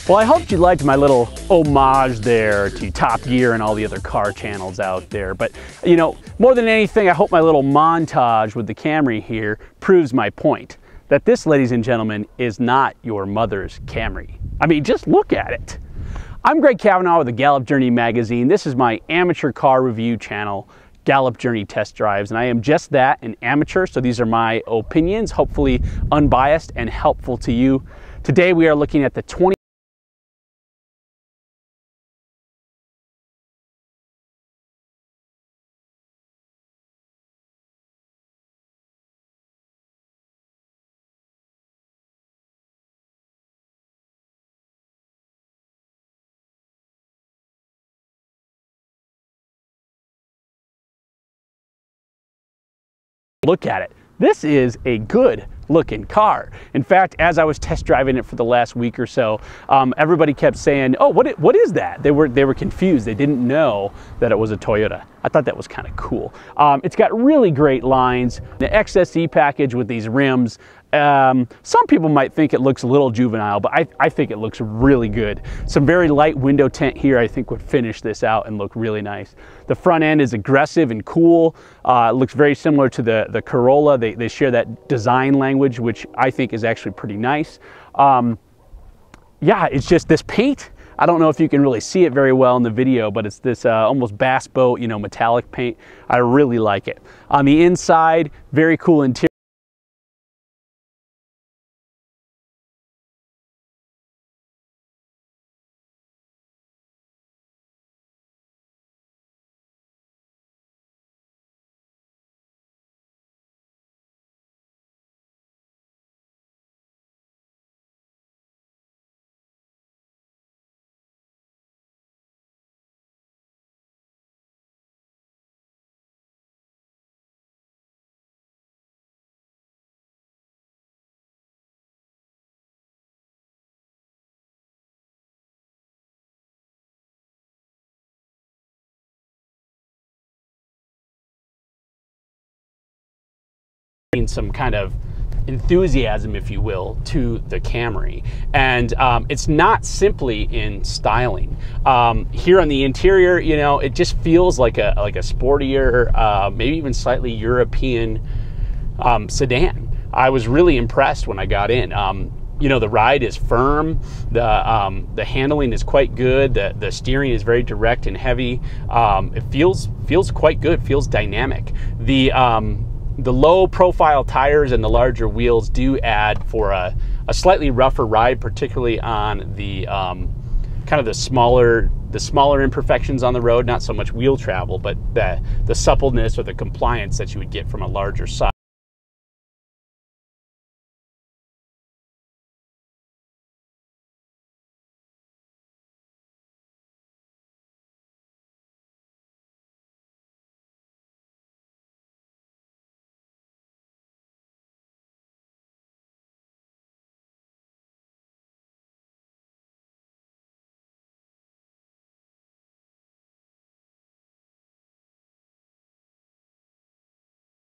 Well, I hope you liked my little homage there to Top Gear and all the other car channels out there. But, you know, more than anything, I hope my little montage with the Camry here proves my point. That this, ladies and gentlemen, is not your mother's Camry. I mean, just look at it. I'm Greg Kavanaugh with the Gallup Journey magazine. This is my amateur car review channel, Gallup Journey Test Drives, and I am just that, an amateur, so these are my opinions, hopefully unbiased and helpful to you. Today we are looking at the 20 Look at it. This is a good looking car. In fact, as I was test driving it for the last week or so, everybody kept saying, oh, what is that? They were confused. They didn't know that it was a Toyota. I thought that was kind of cool. It's got really great lines. The XSE package with these rims, some people might think it looks a little juvenile, but I think it looks really good. Some very light window tint here I think would finish this out and look really nice. The front end is aggressive and cool. It looks very similar to the Corolla. They share that design language, which I think is actually pretty nice. Yeah, it's just this paint. I don't know if you can really see it very well in the video, but it's this almost bass boat, you know, metallic paint. I really like it. On the inside, very cool interior. Some kind of enthusiasm, if you will, to the Camry, and it's not simply in styling. Here on the interior, you know, it just feels like a sportier, maybe even slightly European sedan. I was really impressed when I got in. You know, the ride is firm, the handling is quite good, the steering is very direct and heavy. It feels quite good, feels dynamic. The low profile tires and the larger wheels do add for a slightly rougher ride, particularly on the kind of the smaller imperfections on the road, not so much wheel travel, but the suppleness or the compliance that you would get from a larger size.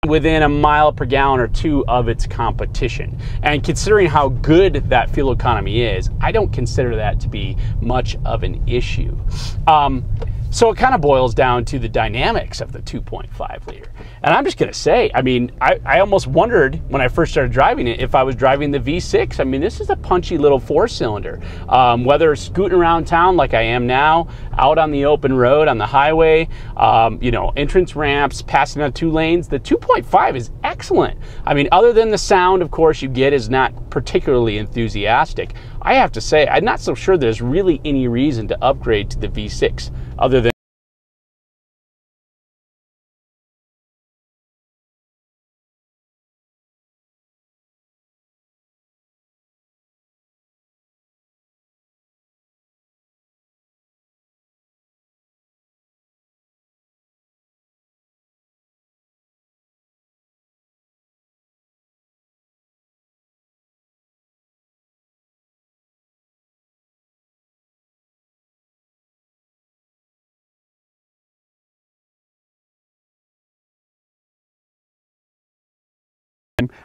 Within a mile per gallon or two of its competition. And considering how good that fuel economy is, I don't consider that to be much of an issue. So it kind of boils down to the dynamics of the 2.5 liter. And I'm just gonna say, I mean, I almost wondered when I first started driving it if I was driving the V6. I mean, this is a punchy little 4-cylinder. Whether scooting around town like I am now, out on the open road, on the highway, you know, entrance ramps, passing on 2 lanes, the 2.5 is excellent. I mean, other than the sound, of course, you get is not particularly enthusiastic. I have to say, I'm not so sure there's really any reason to upgrade to the V6 other than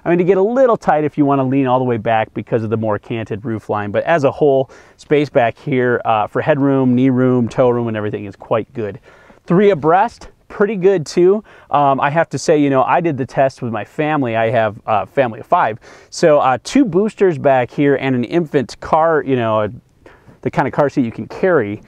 I mean, to get a little tight if you want to lean all the way back because of the more canted roof line, but as a whole, space back here for headroom, knee room, toe room, and everything is quite good. 3 abreast, pretty good too. I have to say, you know, I did the test with my family. I have a family of 5. So 2 boosters back here and an infant car, you know, the kind of car seat you can carry.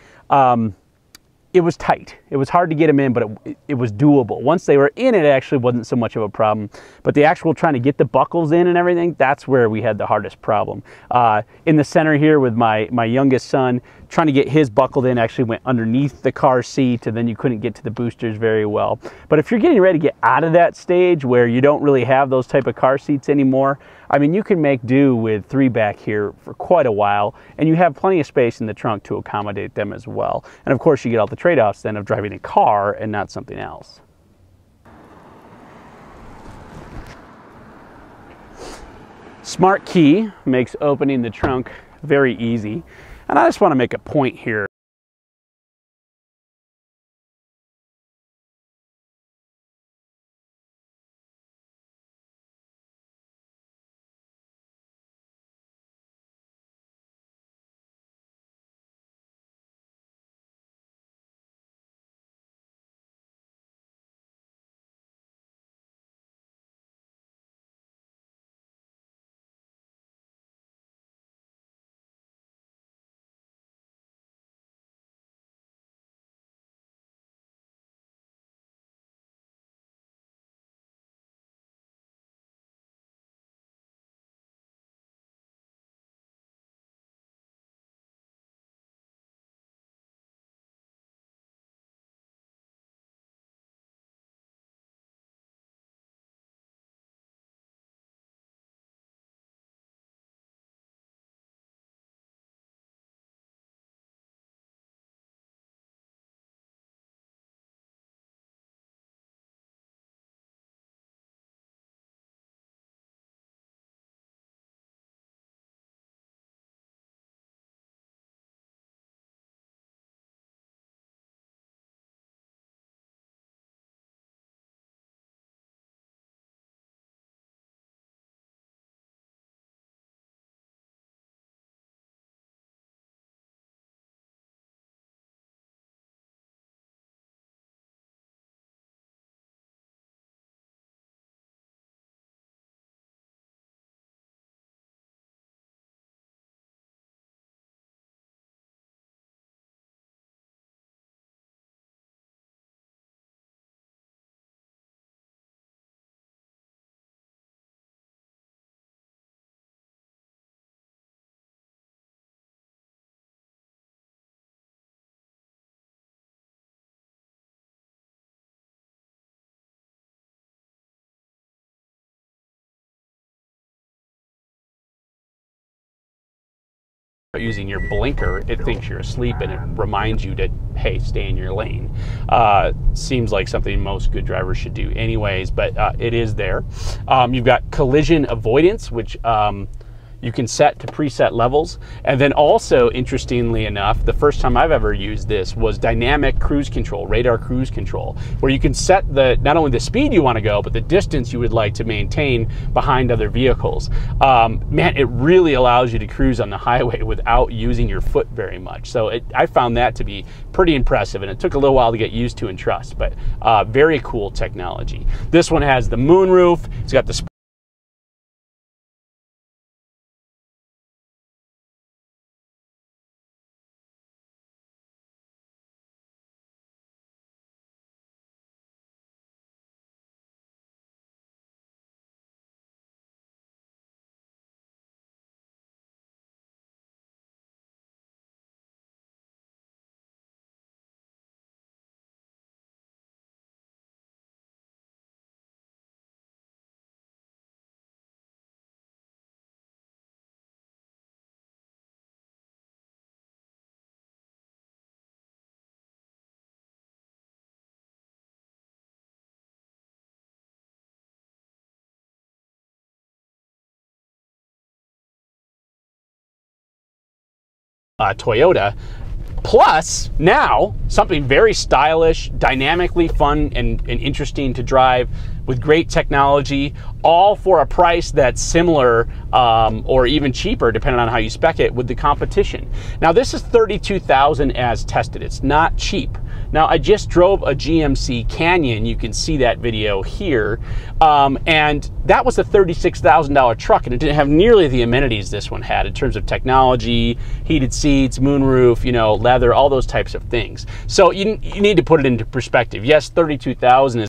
It was tight. It was hard to get them in, but it was doable. Once they were in, it actually wasn't so much of a problem. But the actual trying to get the buckles in and everything, that's where we had the hardest problem. In the center here with my youngest son, trying to get his buckled in actually went underneath the car seat, and then you couldn't get to the boosters very well. But if you're getting ready to get out of that stage where you don't really have those type of car seats anymore, I mean, you can make do with 3 back here for quite a while, and you have plenty of space in the trunk to accommodate them as well. And of course, you get all the trade-offs then of driving a car and not something else. Smart key makes opening the trunk very easy. And I just want to make a point here. Using your blinker, it thinks you're asleep and it reminds you to, hey, stay in your lane. Seems like something most good drivers should do anyways, but it is there. You've got collision avoidance, which you can set to preset levels. And then also, interestingly enough, the first time I've ever used this was dynamic cruise control, radar cruise control, where you can set not only the speed you want to go, but the distance you would like to maintain behind other vehicles. Man, it really allows you to cruise on the highway without using your foot very much. So I found that to be pretty impressive, and it took a little while to get used to and trust, but very cool technology. This one has the moonroof. It's got the Toyota Plus, now, something very stylish, dynamically fun and interesting to drive with great technology, all for a price that's similar or even cheaper, depending on how you spec it, with the competition. Now, this is $32,000 as tested. It's not cheap. Now, I just drove a GMC Canyon. You can see that video here. And that was a $36,000 truck, and it didn't have nearly the amenities this one had in terms of technology, heated seats, moonroof, you know, leather, all those types of things. So you need to put it into perspective. Yes, $32,000 is